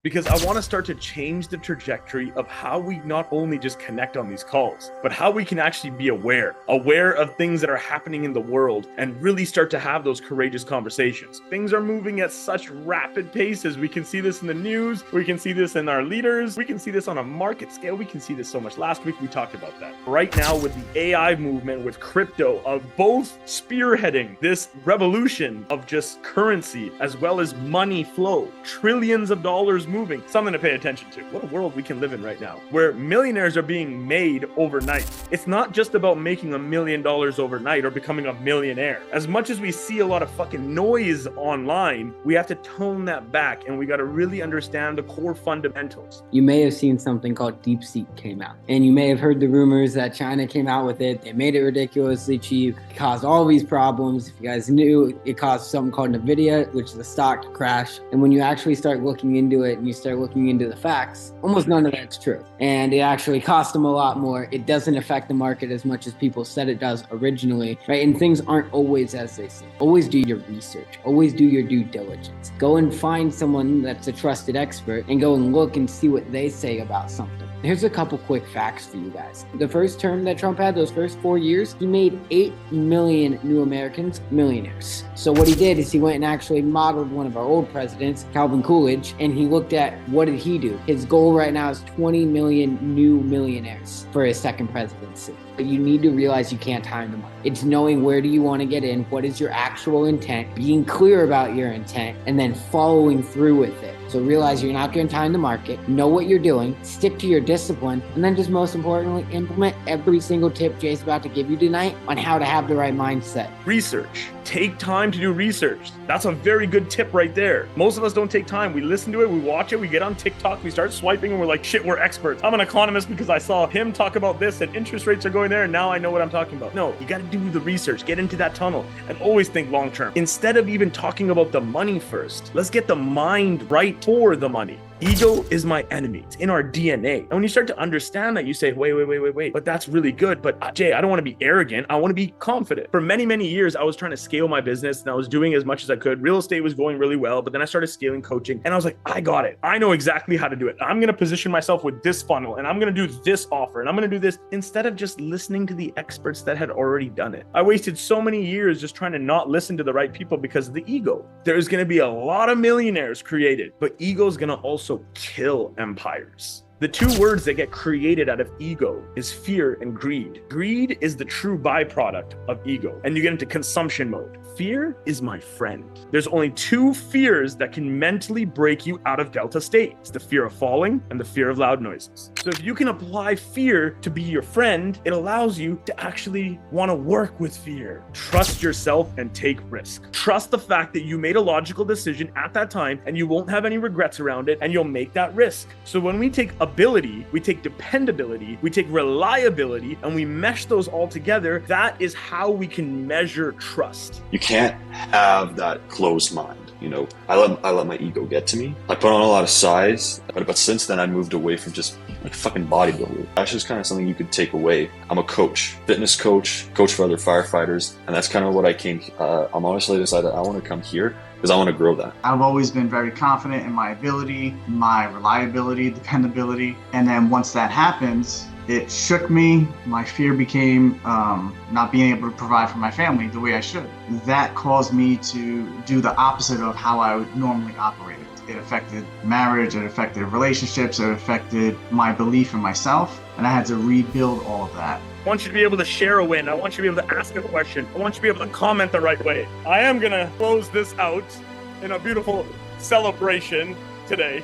because I want to start to change the trajectory of how we not only just connect on these calls, but how we can actually be aware of things that are happening in the world and really start to have those courageous conversations. Things are moving at such rapid paces. We can see this in the news. We can see this in our leaders. We can see this on a market scale. We can see this so much. Last week, we talked about that. Right now, with the AI movement, with crypto, of both spearheading this revolution of just currency as well as money flow, trillions of dollars moving, something to pay attention to. What a world we can live in right now, where millionaires are being made overnight. It's not just about making $1 million overnight or becoming a millionaire. As much as we see a lot of fucking noise online, we have to tone that back, and we got to really understand the core fundamentals. You may have seen something called DeepSeek came out, and you may have heard the rumors that China came out with it. They made it ridiculously cheap. It caused all these problems. If you guys knew, it caused something called NVIDIA, which is the stock to crash. And when you actually start looking into it and you start looking into the facts, almost none of that's true. And it actually cost them a lot more. It doesn't affect the market as much as people said it does originally, right? And things aren't always as they seem. Always do your research. Always do your due diligence. Go and find someone that's a trusted expert and go and look and see what they say about something. Here's a couple quick facts for you guys. The first term that Trump had, those first 4 years, he made 8 million new Americans millionaires. So what he did is he went and actually modeled one of our old presidents, Calvin Coolidge, and he looked at what did he do. His goal right now is 20 million new millionaires for his second presidency. But you need to realize you can't time the market. It's knowing where do you want to get in, what is your actual intent, being clear about your intent, and then following through with it. So realize you're not going to time the market, know what you're doing, stick to your discipline, and then just most importantly, implement every single tip Jay's about to give you tonight on how to have the right mindset. Research. Take time to do research. That's a very good tip right there. Most of us don't take time. We listen to it, we watch it, we get on TikTok, we start swiping, and we're like, shit, we're experts. I'm an economist because I saw him talk about this and interest rates are going there, and now I know what I'm talking about. No, you got to do the research, get into that tunnel, and always think long term. Instead of even talking about the money first, let's get the mind right for the money. Ego is my enemy. It's in our DNA. And when you start to understand that, you say, wait, but that's really good. But Jay, I don't want to be arrogant. I want to be confident. For many, many years, I was trying to scale my business and I was doing as much as I could. Real estate was going really well, but then I started scaling coaching and I was like, I got it. I know exactly how to do it. I'm going to position myself with this funnel and I'm going to do this offer and I'm going to do this instead of just listening to the experts that had already done it. I wasted so many years just trying to not listen to the right people because of the ego. There's going to be a lot of millionaires created, but ego is going to also kill empires. The two words that get created out of ego is fear and greed. Greed is the true byproduct of ego, and you get into consumption mode. Fear is my friend. There's only two fears that can mentally break you out of delta state. It's the fear of falling and the fear of loud noises. So if you can apply fear to be your friend, it allows you to actually want to work with fear. Trust yourself and take risk. Trust the fact that you made a logical decision at that time and you won't have any regrets around it and you'll make that risk. So when we take ability, we take dependability, we take reliability, and we mesh those all together, that is how we can measure trust. You can't have that closed mind. You know, I let my ego get to me. I put on a lot of size, but since then I moved away from just like fucking bodybuilder. That's just kind of something you could take away. I'm a coach, fitness coach for other firefighters, and that's kind of what I came. I'm honestly decided I want to come here because I want to grow that. I've always been very confident in my ability, my reliability, dependability, and then once that happens, it shook me. My fear became not being able to provide for my family the way I should. That caused me to do the opposite of how I would normally operate. It affected marriage, it affected relationships, it affected my belief in myself, and I had to rebuild all of that. I want you to be able to share a win. I want you to be able to ask a question. I want you to be able to comment the right way. I am going to close this out in a beautiful celebration today.